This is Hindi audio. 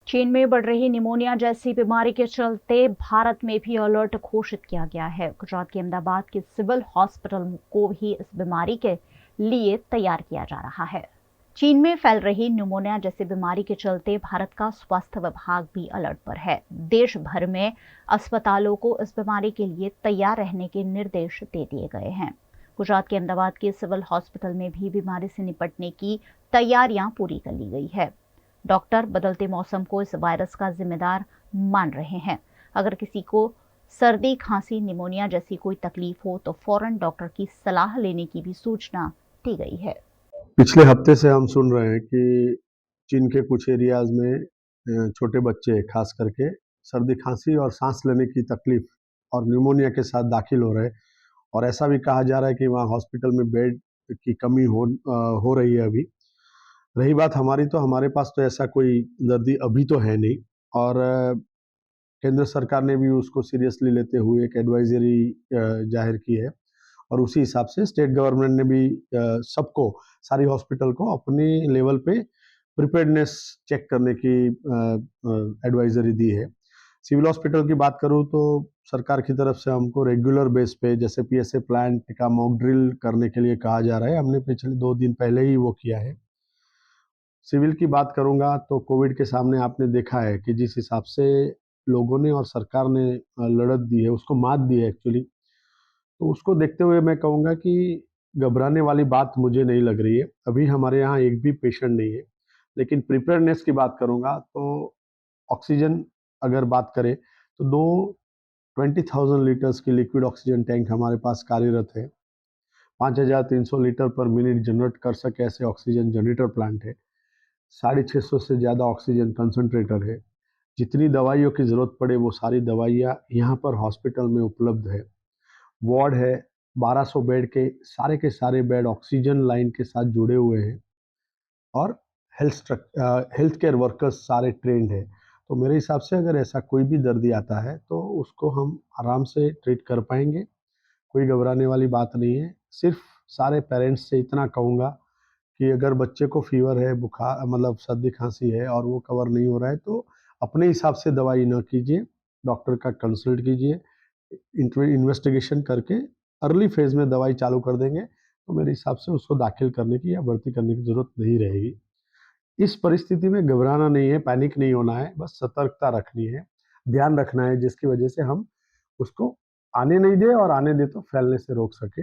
चीन में बढ़ रही निमोनिया जैसी बीमारी के चलते भारत में भी अलर्ट घोषित किया गया है। गुजरात के अहमदाबाद के सिविल हॉस्पिटल को भी इस बीमारी के लिए तैयार किया जा रहा है। चीन में फैल रही निमोनिया जैसी बीमारी के चलते भारत का स्वास्थ्य विभाग भी अलर्ट पर है। देश भर में अस्पतालों को इस बीमारी के लिए तैयार रहने के निर्देश दे दिए गए हैं। गुजरात के अहमदाबाद के सिविल हॉस्पिटल में भी बीमारी से निपटने की तैयारियां पूरी कर ली गई है। डॉक्टर बदलते मौसम को इस वायरस का जिम्मेदार मान रहे हैं। अगर किसी को सर्दी, खांसी, निमोनिया जैसी कोई तकलीफ हो तो फौरन डॉक्टर की सलाह लेने की भी सूचना दी गई है। पिछले हफ्ते से हम सुन रहे हैं कि चीन के कुछ एरियाज में छोटे बच्चे खास करके सर्दी, खांसी और सांस लेने की तकलीफ और न्यूमोनिया के साथ दाखिल हो रहे हैं। और ऐसा भी कहा जा रहा है कि वहाँ हॉस्पिटल में बेड की कमी हो रही है। अभी रही बात हमारी, तो हमारे पास तो ऐसा कोई दर्दी अभी तो है नहीं। और केंद्र सरकार ने भी उसको सीरियसली लेते हुए एक एडवाइजरी जाहिर की है। और उसी हिसाब से स्टेट गवर्नमेंट ने भी सबको, सारी हॉस्पिटल को अपने लेवल पे प्रिपेयर्डनेस चेक करने की एडवाइजरी दी है। सिविल हॉस्पिटल की बात करूं तो सरकार की तरफ से हमको रेगुलर बेस पे जैसे पीएसए प्लांट का मॉक ड्रिल करने के लिए कहा जा रहा है। हमने पिछले 2 दिन पहले ही वो किया है। सिविल की बात करूंगा तो कोविड के सामने आपने देखा है कि जिस हिसाब से लोगों ने और सरकार ने लड़त दी है, उसको मात दी है एक्चुअली। तो उसको देखते हुए मैं कहूँगा कि घबराने वाली बात मुझे नहीं लग रही है। अभी हमारे यहाँ एक भी पेशेंट नहीं है। लेकिन प्रिपेयर्डनेस की बात करूँगा तो ऑक्सीजन अगर बात करें तो 20,000 लीटर्स की लिक्विड ऑक्सीजन टैंक हमारे पास कार्यरत है। 5,300 लीटर पर मिनट जनरेट कर सके ऐसे ऑक्सीजन जनरेटर प्लांट है। 650 से ज़्यादा ऑक्सीजन कंसंट्रेटर है। जितनी दवाइयों की ज़रूरत पड़े वो सारी दवाइयाँ यहाँ पर हॉस्पिटल में उपलब्ध है। वार्ड है, 1200 बेड के सारे बेड ऑक्सीजन लाइन के साथ जुड़े हुए हैं। और हेल्थ केयर वर्कर्स सारे ट्रेंड है। तो मेरे हिसाब से अगर ऐसा कोई भी दर्दी आता है तो उसको हम आराम से ट्रीट कर पाएंगे। कोई घबराने वाली बात नहीं है। सिर्फ सारे पेरेंट्स से इतना कहूँगा कि अगर बच्चे को फीवर है, बुखार मतलब सर्दी खांसी है और वो कवर नहीं हो रहा है तो अपने हिसाब से दवाई न कीजिए, डॉक्टर का कंसल्ट कीजिए। इन्वेस्टिगेशन करके अर्ली फेज में दवाई चालू कर देंगे तो मेरे हिसाब से उसको दाखिल करने की या भर्ती करने की जरूरत नहीं रहेगी। इस परिस्थिति में घबराना नहीं है, पैनिक नहीं होना है, बस सतर्कता रखनी है, ध्यान रखना है, जिसकी वजह से हम उसको आने नहीं दे और आने दे तो फैलने से रोक सके।